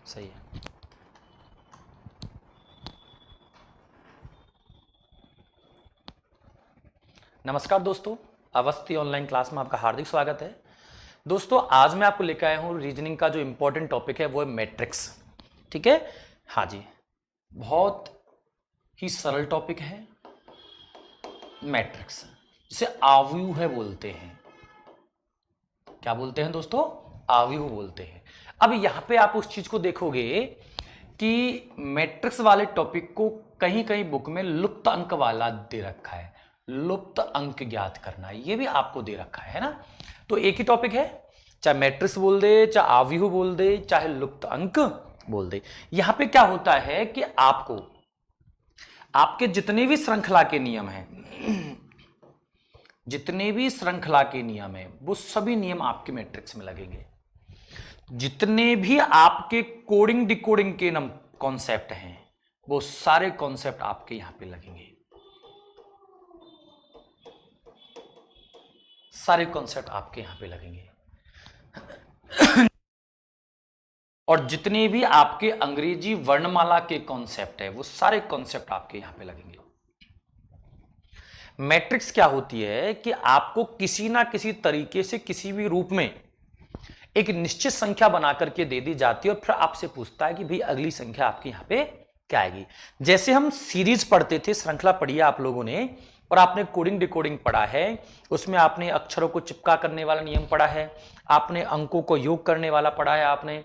सही है। नमस्कार दोस्तों, अवस्थी ऑनलाइन क्लास में आपका हार्दिक स्वागत है। दोस्तों आज मैं आपको लेकर आया हूँ रीजनिंग का जो इंपॉर्टेंट टॉपिक है वो है मैट्रिक्स। ठीक है, हाँ जी, बहुत ही सरल टॉपिक है मैट्रिक्स, जिसे आव्यूह बोलते हैं। क्या बोलते हैं दोस्तों? आव्यूह बोलते हैं। अब यहां पे आप उस चीज को देखोगे कि मैट्रिक्स वाले टॉपिक को कहीं कहीं बुक में लुप्त अंक वाला दे रखा है, लुप्त अंक ज्ञात करना, ये भी आपको दे रखा है ना। तो एक ही टॉपिक है, चाहे मैट्रिक्स बोल दे, चाहे आव्यूह बोल दे, चाहे लुप्त अंक बोल दे। यहां पे क्या होता है कि आपको आपके जितने भी श्रृंखला के नियम हैं, जितने भी श्रृंखला के नियम है वो सभी नियम आपके मैट्रिक्स में लगेंगे। जितने भी आपके कोडिंग डिकोडिंग के नम कॉन्सेप्ट हैं वो सारे कॉन्सेप्ट आपके यहां पे लगेंगे, सारे कॉन्सेप्ट आपके यहां पे लगेंगे। और जितने भी आपके अंग्रेजी वर्णमाला के कॉन्सेप्ट है वो सारे कॉन्सेप्ट आपके यहां पे लगेंगे। मैट्रिक्स क्या होती है कि आपको किसी ना किसी तरीके से किसी भी रूप में एक निश्चित संख्या बना करके दे दी जाती है और फिर आपसे पूछता है कि भाई अगली संख्या आपकी यहां पे क्या आएगी। जैसे हम सीरीज पढ़ते थे, श्रृंखला पढ़ी है आप लोगों ने, और आपने कोडिंग डिकोडिंग पढ़ा है, उसमें आपने अक्षरों को चिपका करने वाला नियम पढ़ा है, आपने अंकों को योग करने वाला पढ़ा है, आपने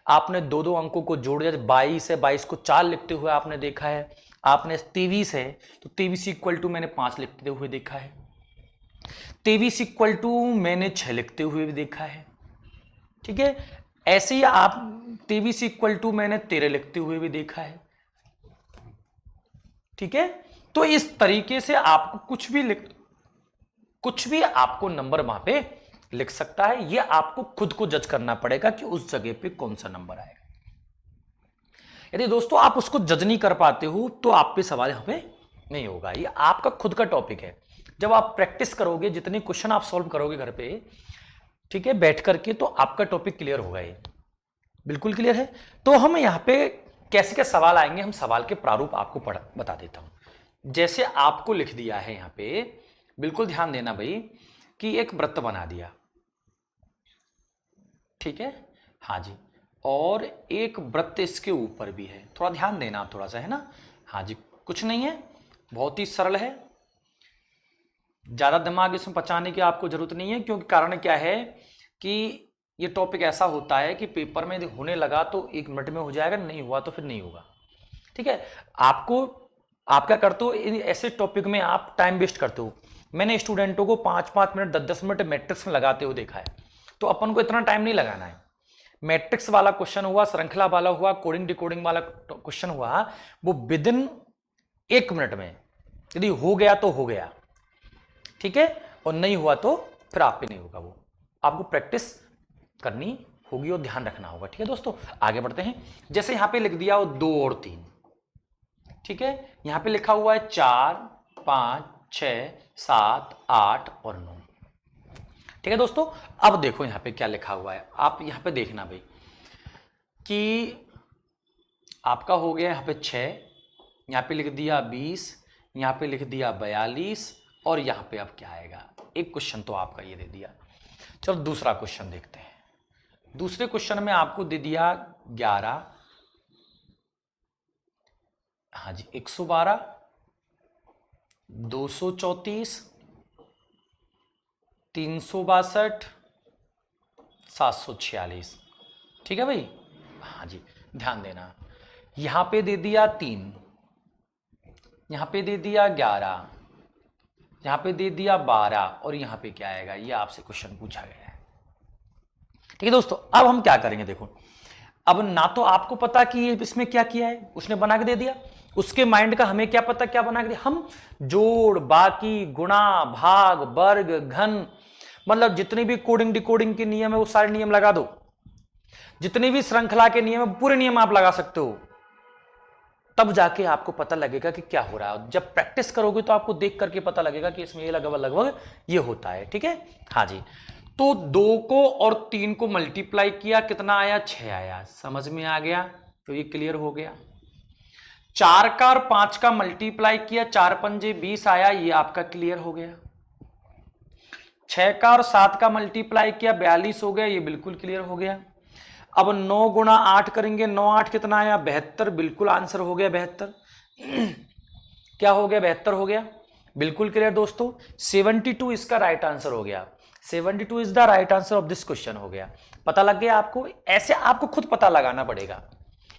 आपने दो दो अंकों को जोड़ दिया, 22 है 22 को 4 लिखते हुए आपने देखा है, आपने 23 है तो 23 इक्वल टू मैंने 5 लिखते हुए देखा है, 23 इक्वल टू मैंने 6 लिखते हुए भी देखा है। ठीक है, ऐसे ही आप 23 इक्वल टू मैंने 13 लिखते हुए भी देखा है। ठीक है, तो इस तरीके से आपको कुछ भी आपको नंबर वहां पे लिख सकता है। यह आपको खुद को जज करना पड़ेगा कि उस जगह पे कौन सा नंबर आएगा। यदि दोस्तों आप उसको जज नहीं कर पाते हो तो आप पे सवाल यहां पे नहीं होगा। ये आपका खुद का टॉपिक है। जब आप प्रैक्टिस करोगे, जितने क्वेश्चन आप सॉल्व करोगे घर पे, ठीक है, बैठ करके, तो आपका टॉपिक क्लियर होगा। ये बिल्कुल क्लियर है। तो हम यहां पे कैसे क्या सवाल आएंगे, हम सवाल के प्रारूप आपको बता देता हूं। जैसे आपको लिख दिया है यहां पे, बिल्कुल ध्यान देना भाई, कि एक वृत्त बना दिया, ठीक है, हाँ जी, और एक वृत्त इसके ऊपर भी है। थोड़ा ध्यान देना, थोड़ा सा, है ना। हाँ जी, कुछ नहीं है, बहुत ही सरल है, ज्यादा दिमाग इसमें पचाने की आपको जरूरत नहीं है। क्योंकि कारण क्या है कि ये टॉपिक ऐसा होता है कि पेपर में होने लगा तो 1 मिनट में हो जाएगा, नहीं हुआ तो फिर नहीं होगा। ठीक है, आप क्या करते हो, ऐसे टॉपिक में आप टाइम वेस्ट करते हो। मैंने स्टूडेंटों को 5-5 मिनट 10-10 मिनट मैट्रिक्स में लगाते हुए देखा है। तो अपन को इतना टाइम नहीं लगाना है। मैट्रिक्स वाला क्वेश्चन हुआ, श्रृंखला वाला हुआ, कोडिंग डिकोडिंग वाला क्वेश्चन हुआ, वो विद इन 1 मिनट में यदि हो गया तो हो गया, ठीक है, और नहीं हुआ तो फिर आप पे नहीं होगा। वो आपको प्रैक्टिस करनी होगी और ध्यान रखना होगा। ठीक है दोस्तों, आगे बढ़ते हैं। जैसे यहां पे लिख दिया 2 और 3, ठीक है, यहां पे लिखा हुआ है 4, 5, 6, 7, 8 और 9। ठीक है दोस्तों, अब देखो यहां पे क्या लिखा हुआ है, आप यहां पे देखना भाई कि आपका हो गया यहां पे 6, यहां पे लिख दिया 20, यहां पे लिख दिया 42, और यहां पे अब क्या आएगा, एक क्वेश्चन तो आपका ये दे दिया। चलो दूसरा क्वेश्चन देखते हैं। दूसरे क्वेश्चन में आपको दे दिया 11, हाँ जी, 112, 234, 362, 746। ठीक है भाई, हाँ जी, ध्यान देना। यहां पे दे दिया 3, यहां पे दे दिया 11, यहां पे दे दिया 12, और यहां पे क्या आएगा, ये आपसे क्वेश्चन पूछा गया है। ठीक है दोस्तों, अब हम क्या करेंगे, देखो, अब ना तो आपको पता कि ये इसमें क्या किया है, उसने बना के दे दिया, उसके माइंड का हमें क्या पता क्या बना के दिया। हम जोड़, बाकी, गुणा, भाग, वर्ग, घन, मतलब जितने भी कोडिंग डिकोडिंग के नियम है वो सारे नियम लगा दो। जितने भी श्रृंखला के नियम है पूरे नियम आप लगा सकते हो, तब जाके आपको पता लगेगा कि क्या हो रहा है। जब प्रैक्टिस करोगे तो आपको देख करके पता लगेगा कि इसमें ये लगभग लगभग ये होता है। ठीक है, हाँ जी, तो 2 को और 3 को मल्टीप्लाई किया, कितना आया? 6 आया। समझ में आ गया? तो ये क्लियर हो गया। 4 का और 5 का मल्टीप्लाई किया, 4 पंजे 20 आया, ये आपका क्लियर हो गया। 6 का और 7 का मल्टीप्लाई किया, 42 हो गया, ये बिल्कुल क्लियर हो गया। अब 9 गुणा 8 करेंगे, 9 8 कितना आया? 72, बिल्कुल आंसर हो गया 72। क्या हो गया? 72 हो गया, बिल्कुल क्लियर दोस्तों। 72 इसका राइट आंसर हो गया। 72 is the right answer of this question हो गया। पता लग गया आपको? ऐसे आपको खुद पता लगाना पड़ेगा।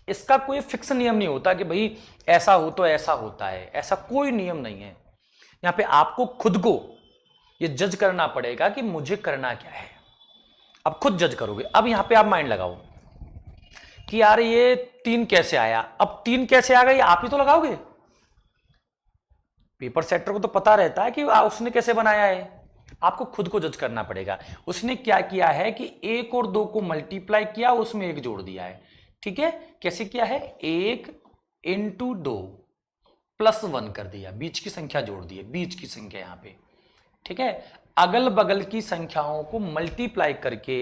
इसका कोई फिक्स नियम नहीं होता कि भाई ऐसा हो तो ऐसा होता है, ऐसा कोई नियम नहीं है। यहां पे आपको खुद को ये जज करना पड़ेगा कि मुझे करना क्या है। अब खुद जज करोगे। अब यहां पे आप माइंड लगाओ कि यार ये 3 कैसे आया। अब 3 कैसे आ गई, आप ही तो लगाओगे। पेपर सेटर को तो पता रहता है कि उसने कैसे बनाया है, आपको खुद को जज करना पड़ेगा। उसने क्या किया है कि 1 और 2 को मल्टीप्लाई किया, उसमें 1 जोड़ दिया है। ठीक है, कैसे किया है? 1 इंटू 2 प्लस 1 कर दिया, बीच की संख्या जोड़ दी है, बीच की संख्या यहां पे। ठीक है, अगल बगल की संख्याओं को मल्टीप्लाई करके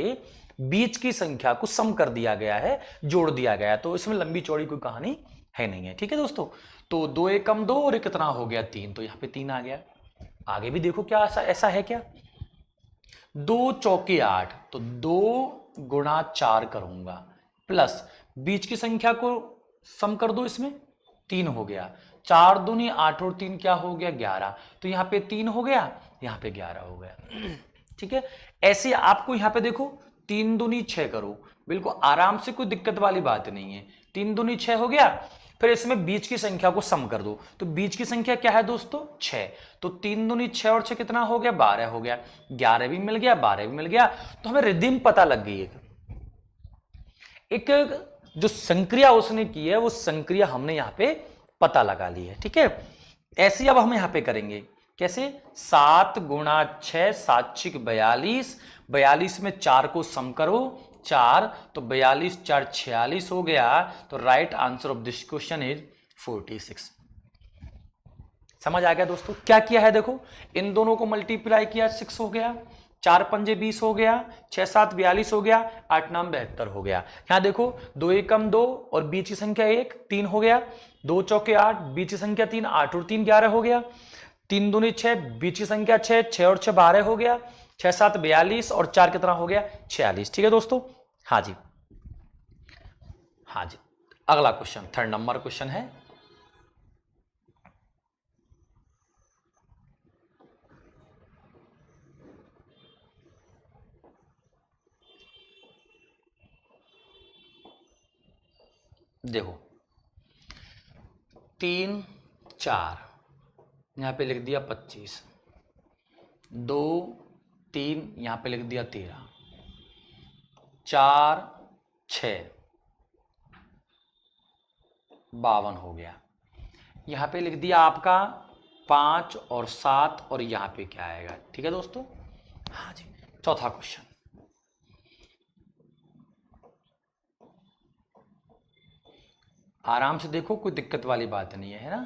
बीच की संख्या को सम कर दिया गया है, जोड़ दिया गया है। तो इसमें लंबी चौड़ी कोई कहानी है नहीं है। ठीक है दोस्तों, तो 2 एकम 2 और कितना हो गया? 3, तो यहां पे 3 आ गया। आगे भी देखो क्या ऐसा है क्या? 2 चौके 8, तो 2 गुणा 4 करूंगा, प्लस बीच की संख्या को सम कर दो, इसमें 3 हो गया। 4 दूनी 8 और 3 क्या हो गया? 11। तो यहां पे 3 हो गया, यहां पे 11 हो गया। ठीक है, ऐसे आपको यहां पे देखो 3 दूनी 6 करो, बिल्कुल आराम से, कोई दिक्कत वाली बात नहीं है। 3 दूनी 6 हो गया, फिर इसमें बीच की संख्या को सम कर दो। तो बीच की संख्या क्या है दोस्तों? 6। तो 3 दूनी 6 और 6 कितना हो गया? 12 हो गया। 11 भी मिल गया, 12 भी मिल गया। तो हमें रिदिम पता लग गई है। एक जो संक्रिया उसने की है, वो संक्रिया हमने यहां पे पता लगा ली है। ठीक है, ऐसे अब हम यहां पे करेंगे। कैसे? 7 गुणा 6 7 42, 42 में 4 को सम करो, 4, तो 42 4 46 हो गया। तो right answer of this question is 46। समझ आ गया दोस्तों? क्या किया है देखो, इन दोनों को मल्टीप्लाई किया, 6 हो गया, 4 पंजे 20 हो गया, 6 7 42 हो गया, 8 9 72 हो गया। यहां देखो 2 एकम 2 और बीच की संख्या 1, 3 हो गया। 2 चौके 8, बीच की संख्या 3, 8 और 3 11 हो गया। 3 दूनी 6, बीच की संख्या 6, 6 और 6 12 हो गया। 6 7 42 और 4 कितना हो गया? 46। ठीक है दोस्तों, हाँ जी, हाँ जी। अगला क्वेश्चन, 3rd नंबर क्वेश्चन है। देखो 3 4, यहां पे लिख दिया 25, 2 3, यहां पे लिख दिया 13, 4 6 52 हो गया। यहां पे लिख दिया आपका 5 और 7, और यहां पे क्या आएगा? ठीक है दोस्तों, हाँ जी। चौथा क्वेश्चन, आराम से देखो, कोई दिक्कत वाली बात नहीं है ना।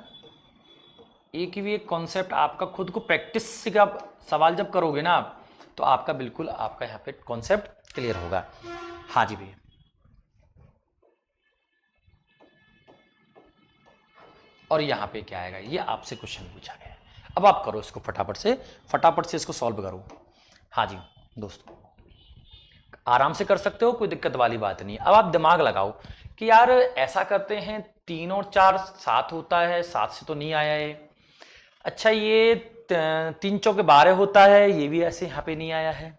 एक ही एक कॉन्सेप्ट आपका खुद को प्रैक्टिस से आप सवाल जब करोगे ना आप, तो आपका बिल्कुल आपका यहाँ पे कॉन्सेप्ट क्लियर होगा। हाँ जी भैया, और यहाँ पे क्या आएगा? ये आपसे क्वेश्चन पूछा गया है। अब आप करो इसको फटाफट से इसको सॉल्व करो। हाँ जी दोस्तों, आराम से कर सकते हो, कोई दिक्कत वाली बात नहीं। अब आप दिमाग लगाओ कि यार ऐसा करते हैं, 3 और 4 7 होता है, 7 से तो नहीं आया है। अच्छा, ये 3 चौके 12 होता है, ये भी ऐसे यहाँ पे नहीं आया है।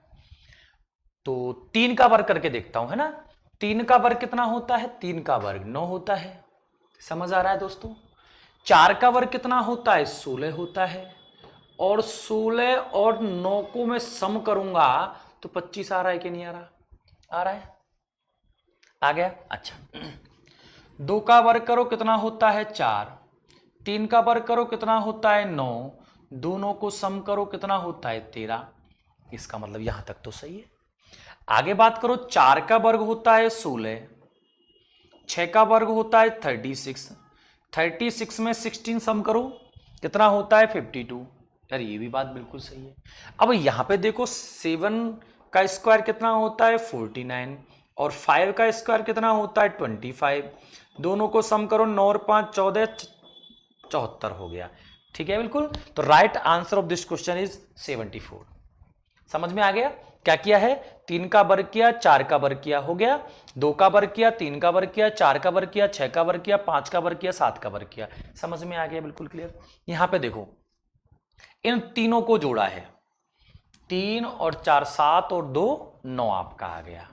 तो 3 का वर्ग करके देखता हूं, है ना। 3 का वर्ग कितना होता है? 3 का वर्ग 9 होता है। समझ आ रहा है दोस्तों? 4 का वर्ग कितना होता है? 16 होता है। और 16 और 9 को मैं सम करूंगा तो 25 आ रहा है कि नहीं आ रहा? आ रहा है, आ गया। अच्छा, 2 का वर्ग करो कितना होता है? 4। 3 का वर्ग करो कितना होता है? 9। दोनों को सम करो कितना होता है? 13। इसका मतलब यहां तक तो सही है। आगे बात करो, 4 का वर्ग होता है 16, 6 का वर्ग होता है 36, 36 में 16 सम करो कितना होता है? 52। यार ये भी बात बिल्कुल सही है। अब यहां पे देखो 7 का स्क्वायर कितना होता है 49 और 5 का स्क्वायर कितना होता है 25। दोनों को सम करो, 9 और 5 14, 74 हो गया। ठीक है बिल्कुल। तो right answer of this question is 74। समझ में आ गया? क्या किया है? 3 का वर्ग किया, 4 का वर्ग किया, हो गया। 2 का वर्ग किया, 3 का वर्ग किया, 4 का वर्ग किया, 6 का वर्ग किया, 5 का वर्ग किया, 7 का वर्ग किया। समझ में आ गया? बिल्कुल क्लियर। यहां पे देखो, इन तीनों को जोड़ा है, 3 और 4 7 और 2 9 आपका आ गया।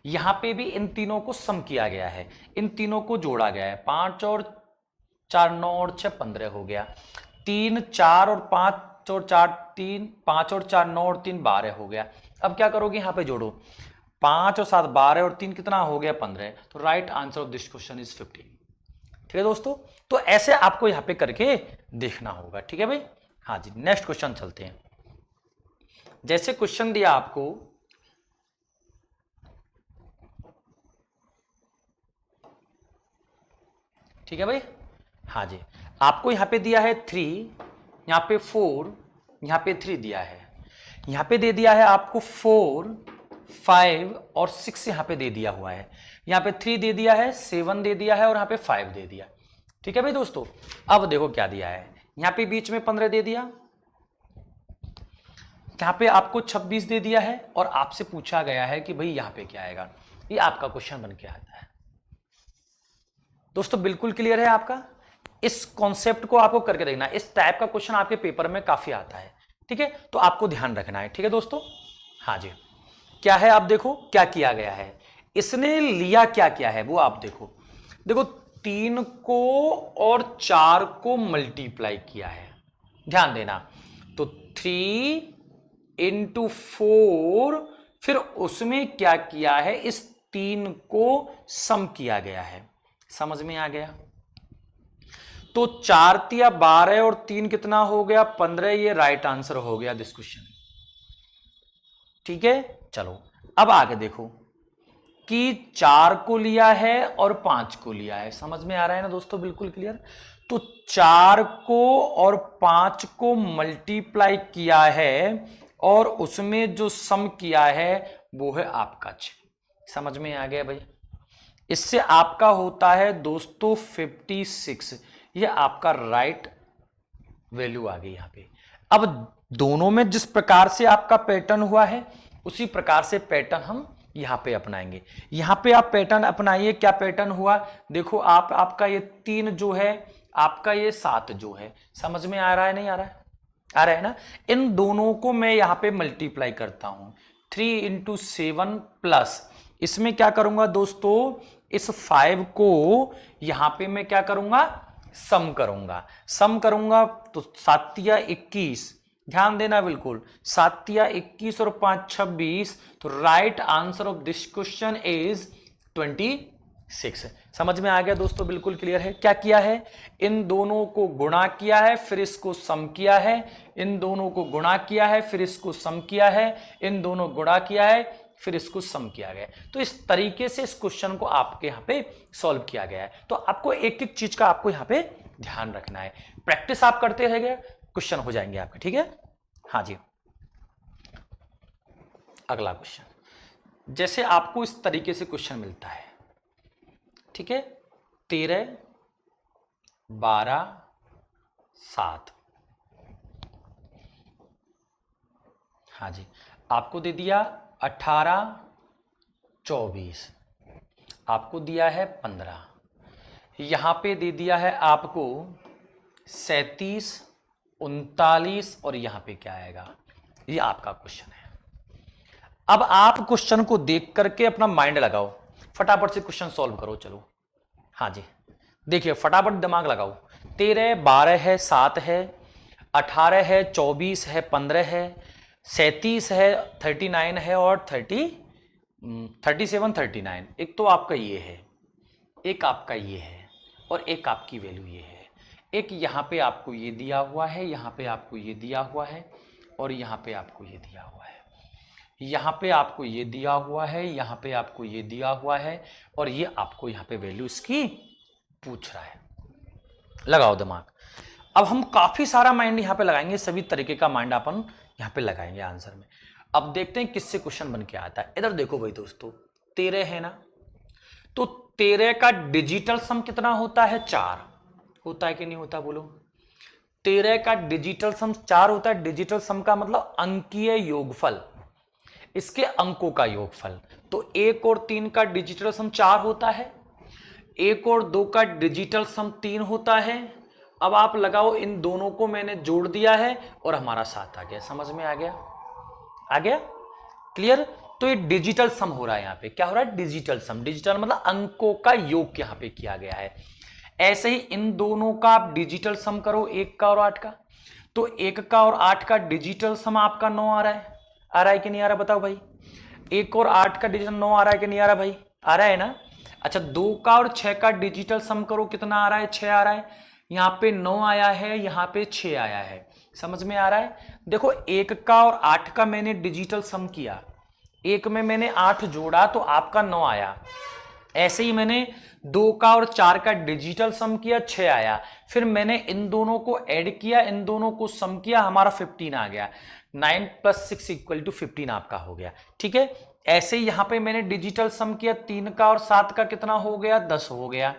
यहां पे भी इन तीनों को सम किया गया है, इन तीनों को जोड़ा गया है, 5 और 4 9 और 6 15 हो गया। 3 4 और 5 और 4 3, 5 और 4 9 और 3 12 हो गया। अब क्या करोगे? यहां पे जोड़ो, 5 और 7 12 और 3 कितना हो गया 15। तो right answer of this question is 15। ठीक है दोस्तों, तो ऐसे आपको यहां पे करके देखना होगा। ठीक है भाई। हाँ जी, नेक्स्ट क्वेश्चन चलते हैं। जैसे क्वेश्चन दिया आपको, ठीक है भाई। हाँ जी, आपको यहां पे दिया है 3, यहां पे 4, यहां पे 3 दिया है, यहां पे दे दिया है आपको 4 5 और 6 यहां पे दे दिया हुआ है, यहां पे 3 दे दिया है, 7 दे दिया है और यहां पे 5 दे दिया। ठीक है भाई दोस्तों, अब देखो क्या दिया है, यहां पे बीच में 15 दे दिया, यहां पे आपको 26 दे दिया है और आपसे पूछा गया है कि भाई यहां पे क्या आएगा। ये आपका क्वेश्चन बन के आता है दोस्तों। बिल्कुल क्लियर है आपका? इस कॉन्सेप्ट को आपको करके देखना, इस टाइप का क्वेश्चन आपके पेपर में काफी आता है। ठीक है, तो आपको ध्यान रखना है। ठीक है दोस्तों। हाँ जी, क्या है आप देखो क्या किया गया है, इसने लिया क्या क्या है वो आप देखो। देखो 3 को और 4 को मल्टीप्लाई किया है, ध्यान देना। तो 3 इंटू 4, फिर उसमें क्या किया है, इस 3 को सम किया गया है। समझ में आ गया? तो 4 तिया 12 और 3 कितना हो गया 15। ये राइट आंसर हो गया दिस क्वेश्चन। ठीक है, चलो अब आगे देखो कि 4 को लिया है और 5 को लिया है। समझ में आ रहा है ना दोस्तों? बिल्कुल क्लियर। तो 4 को और 5 को मल्टीप्लाई किया है और उसमें जो सम किया है वो है आपका 6। समझ में आ गया भाई? इससे आपका होता है दोस्तों 56। ये आपका राइट वैल्यू आ गई यहां पे। अब दोनों में जिस प्रकार से आपका पैटर्न हुआ है उसी प्रकार से पैटर्न हम यहां पे अपनाएंगे। यहां पे आप पैटर्न अपनाइए। क्या पैटर्न हुआ देखो, आपका ये 3 जो है, आपका ये 7 जो है। समझ में आ रहा है नहीं आ रहा है? आ रहा है ना? इन दोनों को मैं यहां पे मल्टीप्लाई करता हूं, 3 इंटू 7 प्लस इसमें क्या करूंगा दोस्तों, इस 5 को यहां पे मैं क्या करूंगा, सम करूंगा। सम करूंगा तो 7 तिया 21, ध्यान देना बिल्कुल, 7 तिया 21 और 5 26। तो right answer of this question is 26। समझ में आ गया दोस्तों? बिल्कुल क्लियर है। क्या किया है, इन दोनों को गुणा किया है फिर इसको सम किया है, इन दोनों को गुणा किया है फिर इसको सम किया है, इन दोनों गुणा किया है फिर इसको सम किया गया। तो इस तरीके से इस क्वेश्चन को आपके यहां पे सॉल्व किया गया है। तो आपको एक एक चीज का आपको यहां पे ध्यान रखना है। प्रैक्टिस आप करते रहेंगे, क्वेश्चन हो जाएंगे आपके। ठीक है, हाँ जी। अगला क्वेश्चन, जैसे आपको इस तरीके से क्वेश्चन मिलता है, ठीक है, 13 12 7, हाँ जी, आपको दे दिया 18 24, आपको दिया है 15, यहां पे दे दिया है आपको 37 39 और यहां पे क्या आएगा, ये आपका क्वेश्चन है। अब आप क्वेश्चन को देख करके अपना माइंड लगाओ, फटाफट से क्वेश्चन सॉल्व करो। चलो हाँ जी, देखिए फटाफट दिमाग लगाओ। 13 12 है, 7 है, 18 है, 24 है, 15 है, 37 है, 39 है और 37 39। एक तो आपका ये है, एक आपका ये है और एक आपकी वैल्यू ये है। एक यहां पे आपको ये दिया हुआ है, यहां पे आपको ये दिया हुआ है और यहां पे आपको ये दिया हुआ है, यहां पे आपको ये दिया हुआ है, यहां पे आपको ये दिया हुआ है और ये आपको यहां पे वैल्यू इसकी पूछ रहा है। लगाओ दिमाग। अब हम काफी सारा माइंड यहां पे लगाएंगे, सभी तरीके का माइंड अपन यहां पे लगाएंगे आंसर में। अब देखते हैं किससे क्वेश्चन बन के आता है। इधर देखो भाई दोस्तों, 13 है ना, तो 13 का डिजिटल सम कितना होता है? 4 होता है कि नहीं होता, बोलो। 13 का डिजिटल सम 4 होता है। डिजिटल सम का मतलब अंकीय योगफल, इसके अंकों का योगफल। तो 1 और 3 का डिजिटल सम 4 होता है, 1 और 2 का डिजिटल सम 3 होता है। अब आप लगाओ, इन दोनों को मैंने जोड़ दिया है और हमारा 7 आ गया। समझ में आ गया? आ गया? क्लियर? तो ये डिजिटल सम हो रहा है। यहां पे क्या हो रहा है? डिजिटल सम। डिजिटल मतलब अंकों का योग यहां पे किया गया है। ऐसे ही इन दोनों का आप डिजिटल सम करो, 1 का और 8 का। तो 1 का और 8 का डिजिटल सम आपका 9 आ रहा है। आ रहा है कि नहीं आ रहा, बताओ भाई। 1 और 8 का डिजिटल 9 आ रहा है कि नहीं आ रहा भाई? आ रहा है ना। अच्छा, 2 का और 6 का डिजिटल सम करो, कितना आ रहा है? 6 आ रहा है। यहां पे 9 आया है, यहां पे 6 आया है। समझ में आ रहा है? देखो, 1 का और 8 का मैंने डिजिटल सम किया, 1 में मैंने 8 जोड़ा तो आपका 9 आया। ऐसे ही मैंने 2 का और 4 का डिजिटल सम किया, 6 आया। फिर मैंने इन दोनों को ऐड किया, इन दोनों को सम किया, हमारा 15 आ गया। 9 + 6 = 15 आपका हो गया। ठीक है। ऐसे ही यहां पे मैंने डिजिटल सम किया, 3 का और 7 का कितना हो गया? 10 हो गया।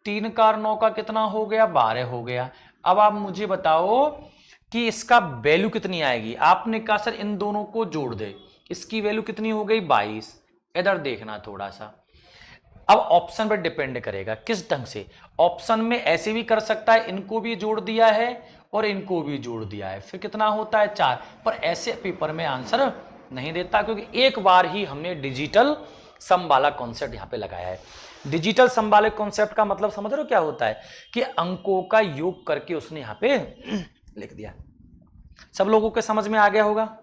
3 का और 9 का कितना हो गया? 12 हो गया। अब आप मुझे बताओ कि इसका वैल्यू कितनी आएगी। आपने कहा सर इन दोनों को जोड़ दे, इसकी वैल्यू कितनी हो गई? 22। इधर देखना थोड़ा सा, अब ऑप्शन पर डिपेंड करेगा किस ढंग से। ऑप्शन में ऐसे भी कर सकता है, इनको भी जोड़ दिया है और इनको भी जोड़ दिया है, फिर कितना होता है? 4। पर ऐसे पेपर में आंसर नहीं देता, क्योंकि एक बार ही हमने डिजिटल सम वाला कॉन्सेप्ट यहां पे लगाया है। डिजिटल सम वाले कॉन्सेप्ट का मतलब समझ रहे हो क्या होता है? कि अंकों का योग करके उसने यहां पे लिख दिया। सब लोगों के समझ में आ गया होगा?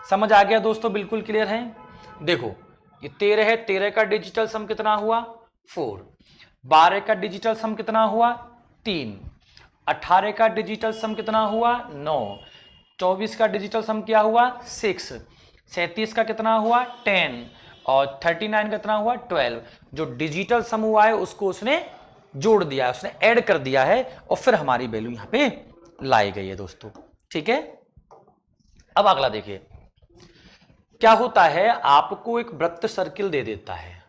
समझ आ गया दोस्तों? बिल्कुल क्लियर है। देखो, ये 13 है, 13 का डिजिटल सम कितना हुआ? 4। 12 का डिजिटल सम कितना हुआ? 3। 18 का डिजिटल सम कितना हुआ? 9। 24 का डिजिटल सम क्या हुआ? 6। 37 का कितना हुआ? 10। और 39 का कितना हुआ? 12। जो डिजिटल सम हुआ है उसको उसने जोड़ दिया है, उसने ऐड कर दिया है, और फिर हमारी वैल्यू यहां पे लाई गई है दोस्तों। ठीक है। अब अगला देखिए, क्या होता है, आपको एक वृत्त सर्किल दे देता है।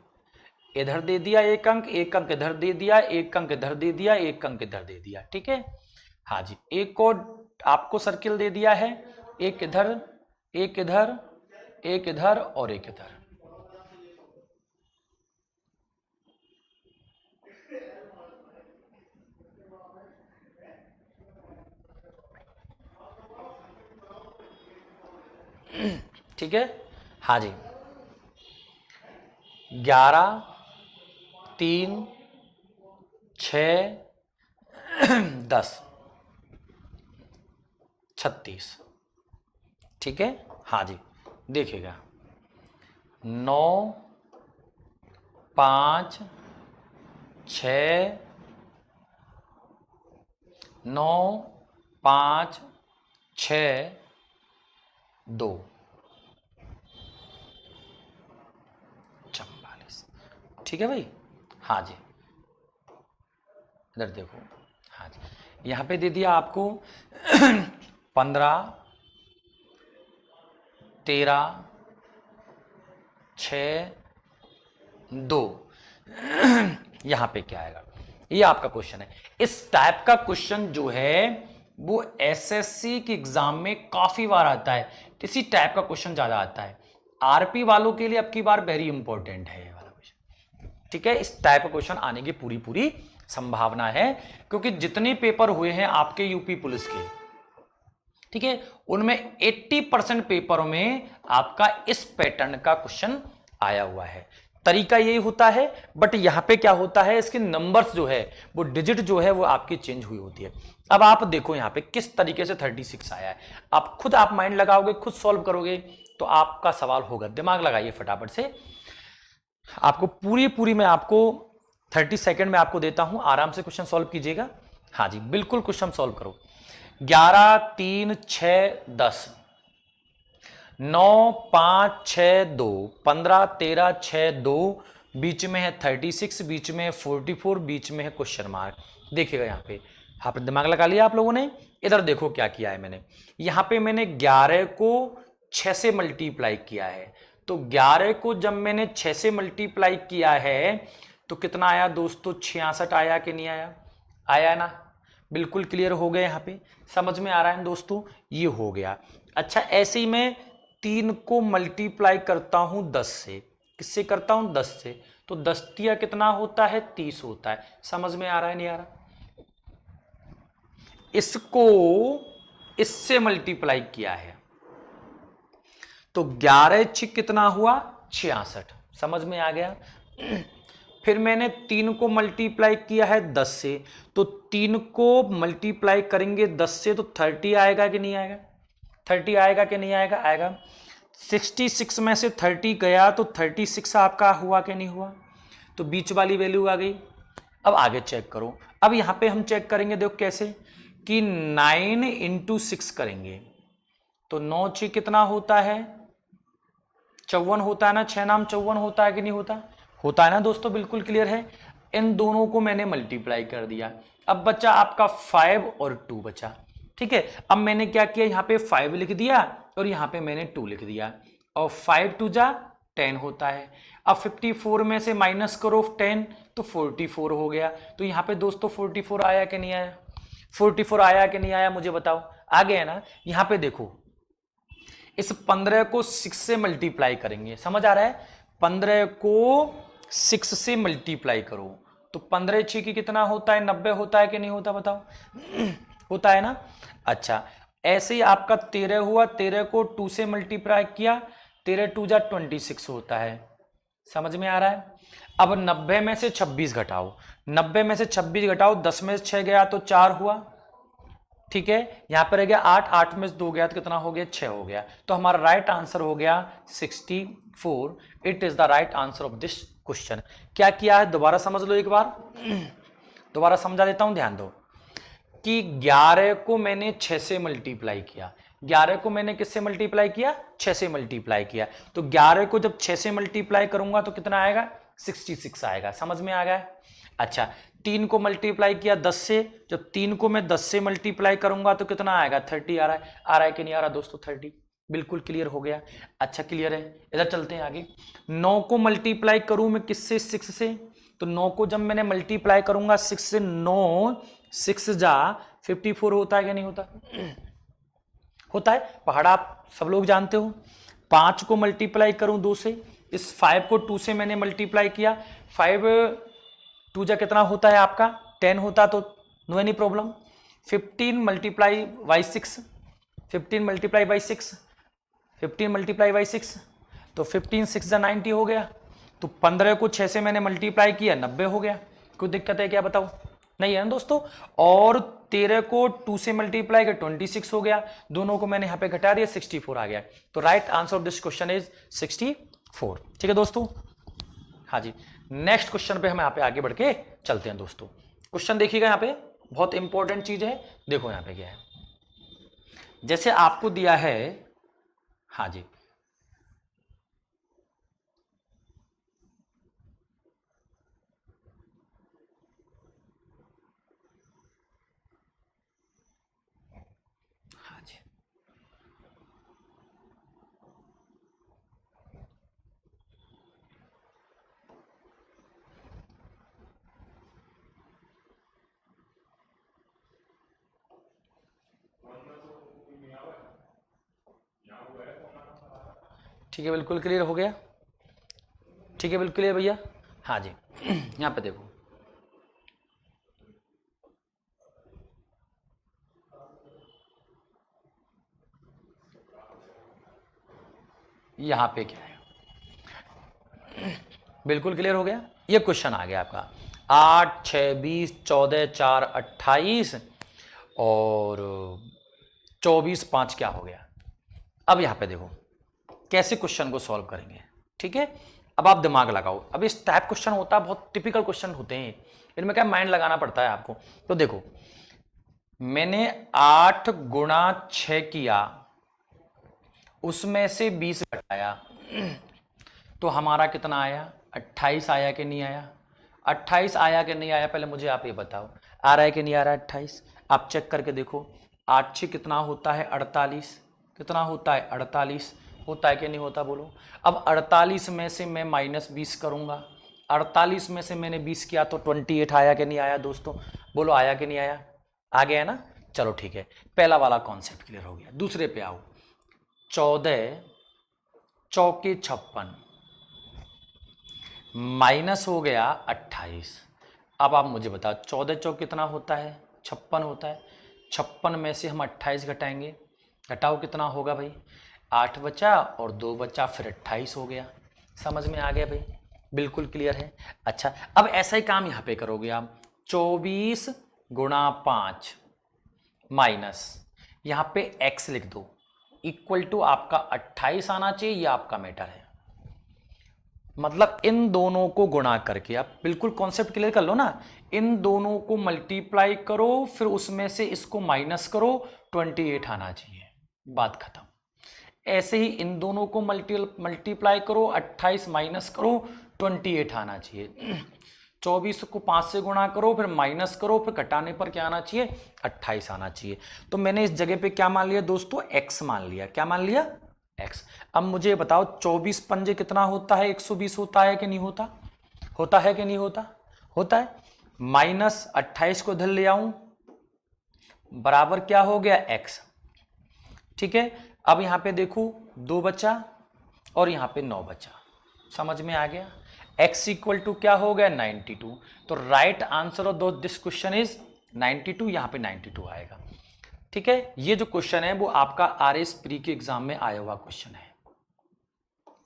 इधर दे दिया 1 अंक, 1 अंक इधर दे दिया, 1 अंक इधर दे दिया, 1 अंक इधर दे दिया। ठीक है। हाँ जी, एक और आपको सर्किल दे दिया है, एक इधर, एक इधर, एक इधर और एक इधर। ठीक है। हाँ जी, 11, 3, 6, 10, 36। ठीक है। हाँ जी, देखिएगा, 9, 5, 6, 9, 5, 6, 2, 44। ठीक है भाई। हाँ जी, इधर देखो। हाँ जी, यहाँ पे दे दिया आपको 15, 13, 6, 2। यहाँ पे क्या आएगा? ये आपका क्वेश्चन है। इस टाइप का क्वेश्चन जो है वो एसएससी के एग्जाम में काफी बार आता है। इसी टाइप का क्वेश्चन ज्यादा आता है। आरपी वालों के लिए अब की बार वेरी इंपॉर्टेंट है ये वाला क्वेश्चन। ठीक है, इस टाइप का क्वेश्चन आने की पूरी पूरी संभावना है, क्योंकि जितने पेपर हुए हैं आपके यूपी पुलिस के, ठीक है, उनमें 80% पेपरों में आपका इस पैटर्न का क्वेश्चन आया हुआ है। तरीका यही होता है, बट यहां पे क्या होता है, इसके नंबर्स जो है वो डिजिट जो है वो आपकी चेंज हुई होती है। अब आप देखो यहां पे किस तरीके से 36 आया है। आप खुद आप माइंड लगाओगे, खुद सॉल्व करोगे तो आपका सवाल होगा। दिमाग लगाइए फटाफट से। आपको पूरी पूरी मैं आपको 30 सेकेंड में आपको देता हूं, आराम से क्वेश्चन सॉल्व कीजिएगा। हाँ जी, बिल्कुल क्वेश्चन सॉल्व करो। 11, 3, 6, 10, 9, 5, 6, 2, 15, 13, 6, 2, बीच में है 36, बीच में है 44, बीच में है क्वेश्चन मार्क। देखिएगा यहाँ पे, यहाँ पे दिमाग लगा लिया आप लोगों ने। इधर देखो क्या किया है मैंने, यहाँ पे मैंने 11 को 6 से मल्टीप्लाई किया है। तो 11 को जब मैंने 6 से मल्टीप्लाई किया है तो कितना आया दोस्तों, 66 आया कि नहीं आया, आया ना। बिल्कुल क्लियर हो गया, यहाँ पे समझ में आ रहा है दोस्तों, ये हो गया। अच्छा, ऐसे ही मैं 3 को मल्टीप्लाई करता हूं 10 से, किससे करता हूं, 10 से, तो 10 तिया कितना होता है, 30 होता है। समझ में आ रहा है नहीं आ रहा। इसको इससे मल्टीप्लाई किया है तो 11 6 कितना हुआ, 66। समझ में आ गया। फिर मैंने 3 को मल्टीप्लाई किया है 10 से, तो 3 को मल्टीप्लाई करेंगे 10 से तो 30 आएगा कि नहीं आएगा, 30 आएगा कि नहीं आएगा, आएगा। 66 में से 30 गया तो 36 आपका हुआ कि नहीं हुआ, तो बीच वाली वैल्यू आ गई। अब आगे चेक करो। अब यहां पे हम चेक करेंगे, देखो कैसे, कि 9 इंटू 6 करेंगे तो 9 6 कितना होता है, 54 होता है ना, 6 नाम 54 होता है कि नहीं होता, होता है ना दोस्तों, बिल्कुल क्लियर है। इन दोनों को मैंने मल्टीप्लाई कर दिया। अब बचा आपका 5 और 2 बचा, ठीक है। अब मैंने क्या किया, यहाँ पे 5 लिख दिया और यहाँ पे मैंने 2 लिख दिया, और 5 2 जा 10 होता है। अब 54 में से माइनस करो 10 तो 44 हो गया। तो यहाँ पे दोस्तों 44 आया कि नहीं आया, 44 आया कि नहीं आया, मुझे बताओ, आ गया ना। यहाँ पे देखो, इस 15 को 6 से मल्टीप्लाई करेंगे, समझ आ रहा है, 15 को 6 से मल्टीप्लाई करो तो 15 6 की कितना होता है, 90 होता है कि नहीं होता, बताओ। होता है ना। अच्छा, ऐसे ही आपका 13 हुआ, 13 को 2 से मल्टीप्लाई किया, 13 2 जा 26 होता है। समझ में आ रहा है। अब 90 में से 26 घटाओ, 90 में से 26 घटाओ, 10 में से 6 गया तो 4 हुआ, ठीक है। यहां पर रह गया 8, 8 में से 2 गया तो कितना हो गया, 6 हो गया। तो हमारा राइट आंसर हो गया 64। It is the right answer of this question. क्या किया है दोबारा समझ लो एक बार, दोबारा समझा देता हूं, ध्यान दो कि 11 को मैंने 6 से मल्टीप्लाई किया, 11 को मैंने किससे मल्टीप्लाई किया, 6 से मल्टीप्लाई किया। तो 11 को जब 6 से मल्टीप्लाई करूंगा तो कितना आएगा, 66 आएगा। समझ में आ गया। अच्छा, 3 को मल्टीप्लाई किया 10 से, जब 3 को मैं 10 से मल्टीप्लाई करूंगा तो कितना आएगा, 30 आ रहा है कि नहीं आ रहा दोस्तों, 30। बिल्कुल क्लियर हो गया। अच्छा क्लियर है, इधर चलते हैं आगे। 9 को मल्टीप्लाई करूं मैं किससे, 6 से, तो 9 को जब मैंने मल्टीप्लाई करूंगा 6 से, 9 6 जा 54 होता है कि नहीं होता, होता है। पहाड़ा आप सब लोग जानते हो। 5 को मल्टीप्लाई करूं 2 से, इस 5 को 2 से मैंने मल्टीप्लाई किया, 5 2 जा कितना होता है आपका, 10 होता, तो no any problem. 15 multiply by 6, 15 multiply by 6, 15 multiply by 6, तो 15 6 जा 90 हो गया। तो 15 को 6 से मैंने मल्टीप्लाई किया, 90 हो गया। कोई दिक्कत है क्या, बताओ, नहीं है ना दोस्तों। और 13 को 2 से मल्टीप्लाई किया, 26 हो गया। दोनों को मैंने यहां पे घटा दिया, 64 आ गया। तो right answer of this question is 64। ठीक है दोस्तों। हाँ जी, नेक्स्ट क्वेश्चन पे हम यहाँ पे आगे बढ़ के चलते हैं दोस्तों। क्वेश्चन देखिएगा, यहाँ पे बहुत इंपॉर्टेंट चीज है। देखो यहाँ पे क्या है, जैसे आपको दिया है, हाँ जी, हाँ जी, ठीक है, बिल्कुल क्लियर हो गया। ठीक है, बिल्कुल क्लियर भैया। हाँ जी, यहाँ पे देखो, यहाँ पे क्या है, बिल्कुल क्लियर हो गया। ये क्वेश्चन आ गया आपका 8 6 20 14 4 28 और 24 5 क्या हो गया। अब यहाँ पे देखो कैसे क्वेश्चन को सॉल्व करेंगे, ठीक है। अब आप दिमाग लगाओ। अब इस टाइप क्वेश्चन होता है, बहुत टिपिकल क्वेश्चन होते हैं, इनमें क्या माइंड लगाना पड़ता है आपको। तो देखो, मैंने 8 गुणा 6 किया, उसमें से 20 घटाया, तो हमारा कितना आया, 28 आया कि नहीं आया, 28 आया कि नहीं आया, पहले मुझे आप ये बताओ, आ रहा है कि नहीं आ रहा है 28। आप चेक करके देखो, 8 6 कितना होता है, 48, कितना होता है 48, होता है कि नहीं होता बोलो। अब 48 में से मैं -20 करूंगा, 48 में से मैंने 20 किया तो 28 आया कि नहीं आया दोस्तों, बोलो आया कि नहीं आया, आ गया ना। चलो ठीक है, पहला वाला कॉन्सेप्ट क्लियर हो गया। दूसरे पे आओ, 14 चौके 56 माइनस हो गया 28। अब आप मुझे बताओ 14 चौक कितना होता है, 56 होता है। 56 में से हम 28 घटाएंगे, घटाओ कितना होगा भाई, 8 बचा और 2 बचा, फिर 28 हो गया। समझ में आ गया भाई, बिल्कुल क्लियर है। अच्छा, अब ऐसा ही काम यहाँ पे करोगे आप, 24 गुणा 5 माइनस यहाँ पे x लिख दो, इक्वल टू आपका 28 आना चाहिए, ये आपका मैटर है। मतलब इन दोनों को गुणा करके, आप बिल्कुल कॉन्सेप्ट क्लियर कर लो ना, इन दोनों को मल्टीप्लाई करो, फिर उसमें से इसको माइनस करो, 28 आना चाहिए, बात खत्म। ऐसे ही इन दोनों को मल्टीप्लाई करो, 28 माइनस करो, 28 आना चाहिए। 24 को 5 से गुणा करो, फिर माइनस करो, फिर घटाने पर क्या आना चाहिए, 28 आना चाहिए। तो मैंने इस जगह पे क्या मान लिया दोस्तों, x मान लिया। क्या मान लिया, x। अब मुझे बताओ 24 पंजे कितना होता है, 120 होता है कि नहीं होता, होता है कि नहीं होता, होता है। माइनस 28 को इधर ले आऊं, बराबर क्या हो गया, x। ठीक है, अब यहां पे देखो 2 बचा और यहां पे 9 बचा, समझ में आ गया। x इक्वल टू क्या हो गया, 92। तो right answer of this question is 92, यहां पे 92 आएगा। ठीक है, ये जो क्वेश्चन है वो आपका आरएस प्री के एग्जाम में आया हुआ क्वेश्चन है।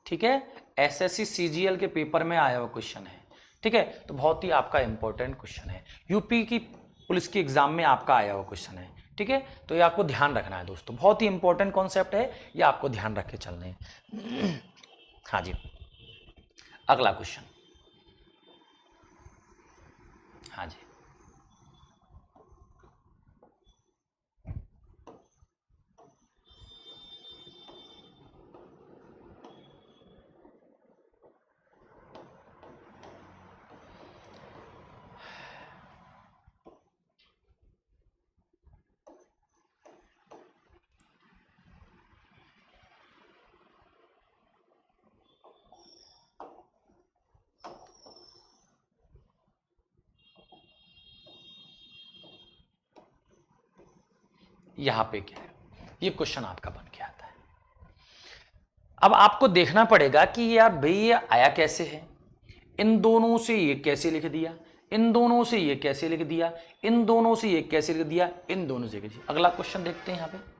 ठीक है, एसएससी सीजीएल के पेपर में आया हुआ क्वेश्चन है। ठीक है, तो बहुत ही आपका इंपॉर्टेंट क्वेश्चन है, यूपी की पुलिस के एग्जाम में आपका आया हुआ क्वेश्चन है। ठीक है, तो ये आपको ध्यान रखना है दोस्तों, बहुत ही इंपॉर्टेंट कॉन्सेप्ट है, ये आपको ध्यान रख के चलने हैं। हाँ जी, अगला क्वेश्चन। हाँ जी, यहां पे क्या है, ये क्वेश्चन आपका बन के आता है। अब आपको देखना पड़ेगा कि यार भाई ये आया कैसे है, इन दोनों से ये कैसे लिख दिया, इन दोनों से ये कैसे लिख दिया, इन दोनों से ये कैसे लिख दिया, इन दोनों से कैसे। अगला क्वेश्चन देखते हैं यहां पे।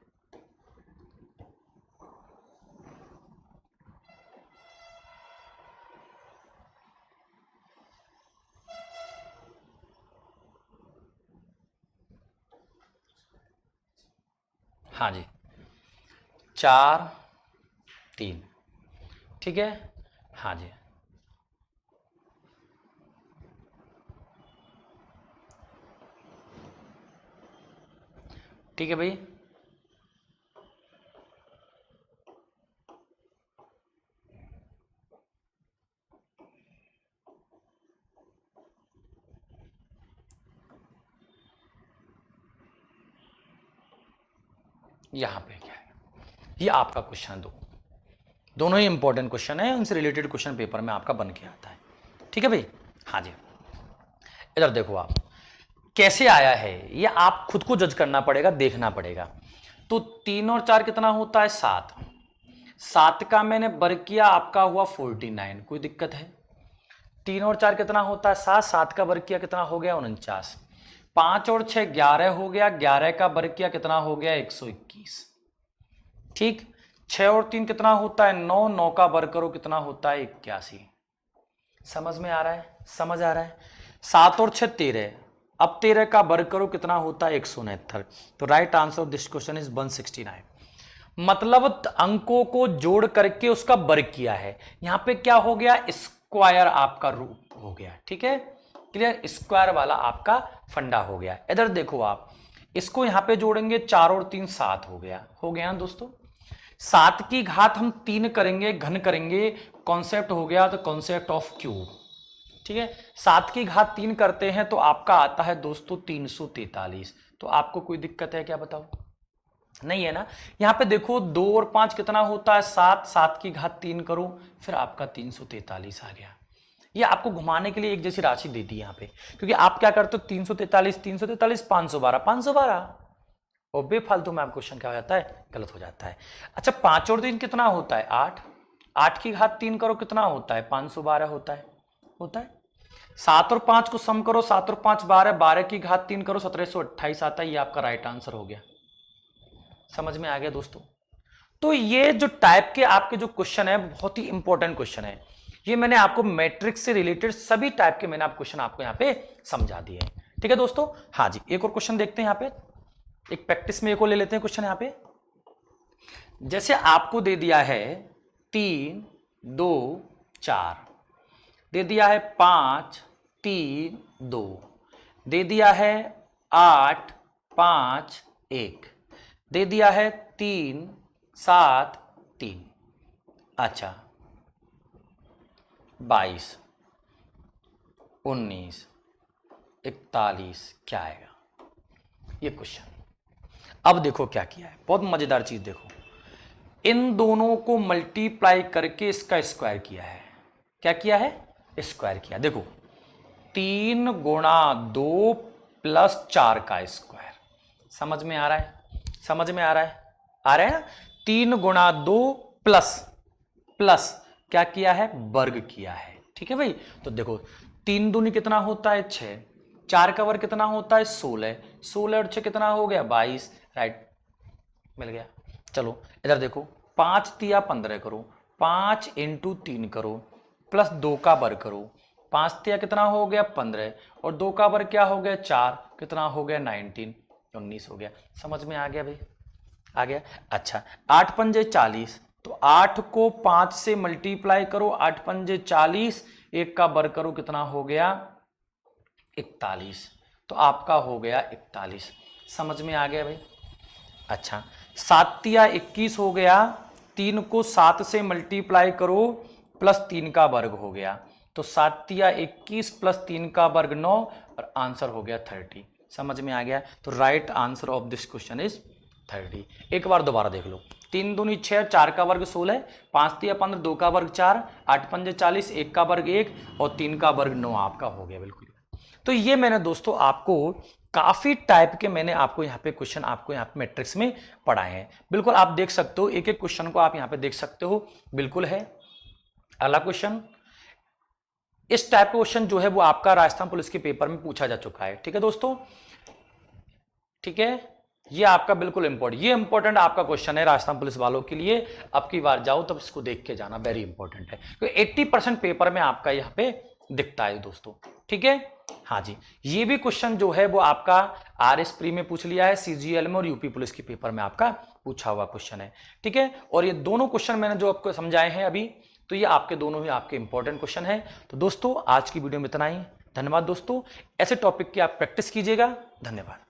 हाँ जी, 4 3, ठीक है। हाँ जी, ठीक है भाई, यहां पे क्या है, ये आपका क्वेश्चन दोनों ही इंपॉर्टेंट क्वेश्चन है, उनसे रिलेटेड क्वेश्चन पेपर में आपका बन के आता है। ठीक है भाई, हाँ जी, इधर देखो आप कैसे आया है, ये आप खुद को जज करना पड़ेगा, देखना पड़ेगा। तो 3 और 4 कितना होता है, 7। 7 का मैंने वर्ग किया, आपका हुआ 49, कोई दिक्कत है। 3 और 4 कितना होता है, 7, 7 का वर्ग किया कितना हो गया, 49। 5 और 6 11 हो गया, 11 का वर्ग किया कितना हो गया, 121। ठीक, 6 और 3 कितना होता है, 9, 9 का वर्ग करो कितना होता है, 81। समझ में आ रहा है, समझ आ रहा है। 7 और 6 13, अब 13 का वर्ग करो कितना होता है, 169। तो right answer of this question is 169। मतलब अंकों को जोड़ करके उसका वर्ग किया है। यहां पे क्या हो गया, स्क्वायर आपका रूप हो गया। ठीक है, क्लियर, स्क्वायर वाला आपका फंडा हो गया। इधर देखो आप, इसको यहां पे जोड़ेंगे, 4 और 3 7 हो गया, हो गया ना दोस्तों। 7 की घात हम 3 करेंगे, घन करेंगे, कॉन्सेप्ट हो गया, तो कॉन्सेप्ट ऑफ क्यूब। ठीक है, 7 की घात 3 करते हैं तो आपका आता है दोस्तों 343। तो आपको कोई दिक्कत है क्या, बताओ। नहीं है ना। यहाँ पे देखो 2 और 5 कितना होता है 7, 7 की घात 3 करो, फिर आपका 343 आ गया। ये आपको घुमाने के लिए एक जैसी राशि दे दी यहाँ पे, क्योंकि आप क्या करते हो 343 343 512 512, और बेफालतू में आप क्वेश्चन क्या हो जाता है, गलत हो जाता है। अच्छा 5 और 3 कितना होता है 8, 8 की घात 3 करो कितना होता है 512 होता है। 7 और 5 को सम करो, 7 और 5 12, 12 की घात 3 करो 1728 आता है। ये आपका राइट आंसर हो गया। समझ में आ गया दोस्तों। तो ये जो टाइप के आपके जो क्वेश्चन है बहुत ही इंपॉर्टेंट क्वेश्चन है। ये मैंने आपको मैट्रिक्स से रिलेटेड सभी टाइप के मैंने आप क्वेश्चन आपको यहाँ पे समझा दिए हैं। ठीक है दोस्तों। हाँ जी, एक और क्वेश्चन देखते हैं यहाँ पे, एक प्रैक्टिस में एक और ले लेते हैं क्वेश्चन यहाँ पे। जैसे आपको दे दिया है 3 2 4, दे दिया है 5 3 2, दे दिया है 8 5 1, दे दिया है 3 7 3, अच्छा 22 19 41 क्या आएगा ये क्वेश्चन। अब देखो क्या किया है, बहुत मजेदार चीज देखो, इन दोनों को मल्टीप्लाई करके इसका स्क्वायर किया है। क्या किया है, स्क्वायर किया। देखो 3 गुणा 2 प्लस 4 का स्क्वायर, समझ में आ रहा है, समझ में आ रहा है ना। 3 गुणा 2 प्लस प्लस क्या किया है, वर्ग किया है। ठीक है भाई। तो देखो 3 दूनी कितना होता है 6, 4 का वर्ग कितना होता है 16, 16 और 6 कितना हो गया 22, राइट मिल गया। चलो इधर देखो 5 तिया 15 करो, 5 इंटू 3 करो, प्लस 2 का वर्ग करो, 5 तिया कितना हो गया 15, और 2 का वर्ग क्या हो गया 4, कितना हो गया 19 19 हो गया। समझ में आ गया भाई, आ गया। अच्छा 8 पंजे 40, तो 8 को 5 से मल्टीप्लाई करो, 8 पंजे 40, 1 का वर्ग करो कितना हो गया 41, तो आपका हो गया 41। समझ में आ गया भाई। अच्छा 7 तिया 21 हो गया, 3 को 7 से मल्टीप्लाई करो, प्लस 3 का वर्ग हो गया, तो 7 तिया 21 प्लस 3 का वर्ग 9, और आंसर हो गया 30। समझ में आ गया। तो right answer of this question is 30। एक बार दोबारा देख लो, 3 दूनी 6, 4 का वर्ग 16, 5 तिया 15, 2 का वर्ग 4, 8 पंजे 40, 1 का वर्ग 1, और 3 का वर्ग 9 आपका हो गया बिल्कुल। तो ये मैंने दोस्तों आपको काफी टाइप के मैंने आपको यहाँ पे क्वेश्चन आपको यहाँ पे मैट्रिक्स में पढ़ाए हैं। बिल्कुल आप देख सकते हो, एक एक क्वेश्चन को आप यहाँ पे देख सकते हो, बिल्कुल है। अगला क्वेश्चन, इस टाइप का क्वेश्चन जो है वो आपका राजस्थान पुलिस के पेपर में पूछा जा चुका है। ठीक है दोस्तों, ठीक है, ये आपका बिल्कुल इंपॉर्टेंट, ये इंपॉर्टेंट आपका क्वेश्चन है राजस्थान पुलिस वालों के लिए। अब की बार जाओ तब इसको देख के जाना, वेरी इंपॉर्टेंट है, क्योंकि 80% पेपर में आपका यहाँ पे दिखता है दोस्तों। ठीक है, हाँ जी, ये भी क्वेश्चन जो है वो आपका आरएस प्री में पूछ लिया है, सीजीएल में और यूपी पुलिस के पेपर में आपका पूछा हुआ क्वेश्चन है। ठीक है, और ये दोनों क्वेश्चन मैंने जो आपको समझाए हैं अभी, तो ये आपके दोनों ही आपके इंपॉर्टेंट क्वेश्चन है। तो दोस्तों आज की वीडियो में इतना ही, धन्यवाद दोस्तों। ऐसे टॉपिक की आप प्रैक्टिस कीजिएगा, धन्यवाद।